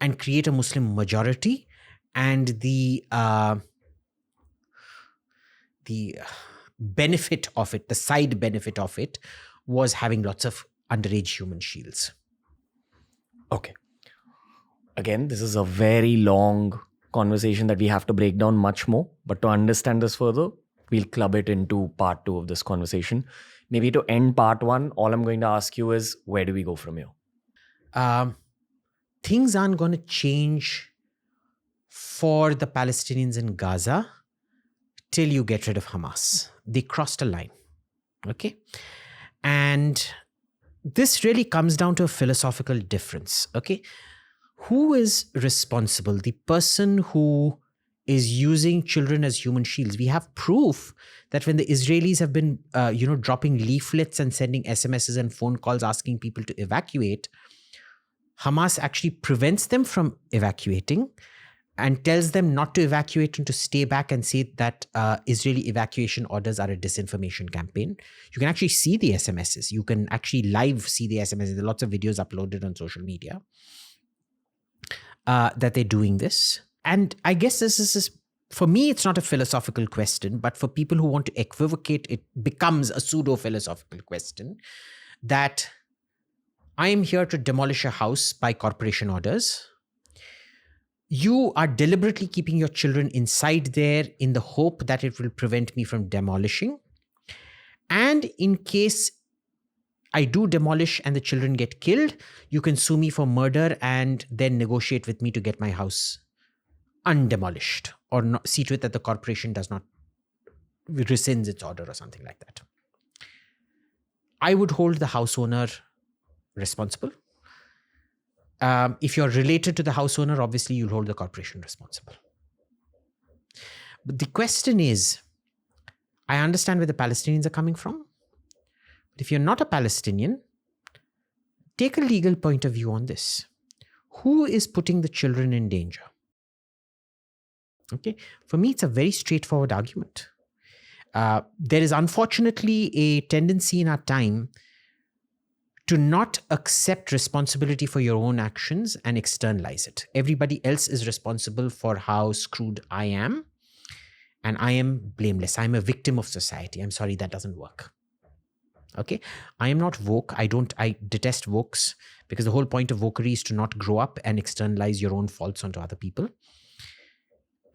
and create a Muslim majority. And the benefit of it, the side benefit of it, was having lots of underage human shields. Okay. Again, this is a very long conversation that we have to break down much more. But to understand this further, we'll club it into part 2 of this conversation. Maybe to end part 1, all I'm going to ask you is, where do we go from here? Things aren't going to change for the Palestinians in Gaza till you get rid of Hamas. They crossed a line. Okay? And this really comes down to a philosophical difference. Okay? Who is responsible? The person who is using children as human shields. We have proof that when the Israelis have been, dropping leaflets and sending SMSs and phone calls asking people to evacuate, Hamas actually prevents them from evacuating and tells them not to evacuate and to stay back, and say that Israeli evacuation orders are a disinformation campaign. You can actually see the SMSs. You can actually live see the SMSs. There are lots of videos uploaded on social media that they're doing this. And I guess this is, for me, it's not a philosophical question, but for people who want to equivocate, it becomes a pseudo-philosophical question that I am here to demolish a house by corporation orders. You are deliberately keeping your children inside there in the hope that it will prevent me from demolishing. And in case I do demolish and the children get killed, you can sue me for murder and then negotiate with me to get my house undemolished, or not, see to it that the corporation does not rescinds its order or something like that. I would hold the house owner responsible. If you're related to the house owner, obviously you'll hold the corporation responsible. But the question is, I understand where the Palestinians are coming from. But if you're not a Palestinian, take a legal point of view on this. Who is putting the children in danger? Okay, for me, it's a very straightforward argument. There is unfortunately a tendency in our time to not accept responsibility for your own actions and externalize it. Everybody else is responsible for how screwed I am, and I am blameless. I'm a victim of society. I'm sorry, that doesn't work. Okay, I am not woke. I detest wokes, because the whole point of wokery is to not grow up and externalize your own faults onto other people.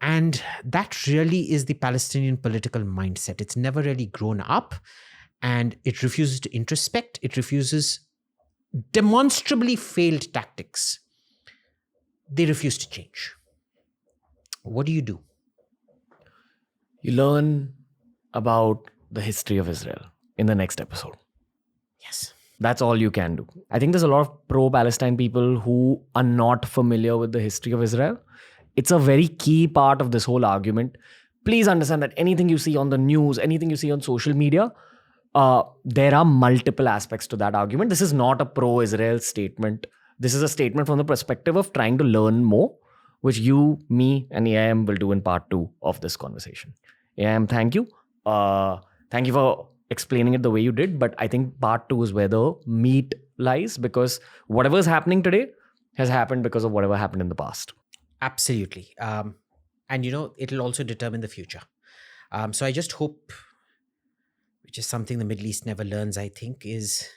And that really is the Palestinian political mindset. It's never really grown up, and it refuses to introspect. It refuses demonstrably failed tactics. They refuse to change. What do? You learn about the history of Israel in the next episode. Yes. That's all you can do. I think there's a lot of pro-Palestine people who are not familiar with the history of Israel. It's a very key part of this whole argument. Please understand that anything you see on the news, anything you see on social media, there are multiple aspects to that argument. This is not a pro-Israel statement. This is a statement from the perspective of trying to learn more, which you, me, and AIM will do in part 2 of this conversation. AIM, thank you. Thank you for explaining it the way you did, but I think part 2 is where the meat lies, because whatever is happening today has happened because of whatever happened in the past. Absolutely. And it'll also determine the future. So I just hope, which is something the Middle East never learns, I think, is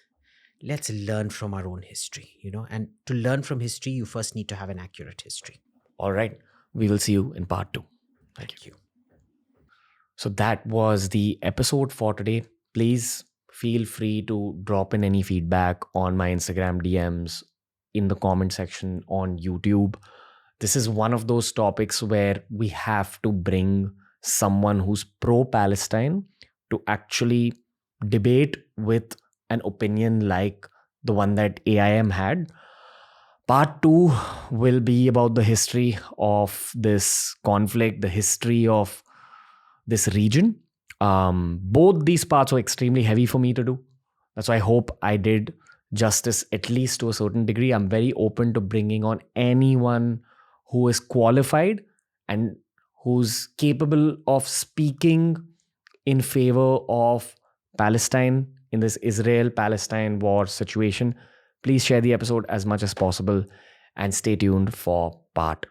let's learn from our own history, and to learn from history, you first need to have an accurate history. All right. We will see you in part 2. Thank you. So that was the episode for today. Please feel free to drop in any feedback on my Instagram DMs, in the comment section on YouTube. This is one of those topics where we have to bring someone who's pro-Palestine to actually debate with an opinion like the one that AIM had. Part 2 will be about the history of this conflict, the history of this region. Both these parts were extremely heavy for me to do. That's why I hope I did justice, at least to a certain degree. I'm very open to bringing on anyone who is qualified and who's capable of speaking in favor of Palestine in this Israel-Palestine war situation. Please share the episode as much as possible and stay tuned for part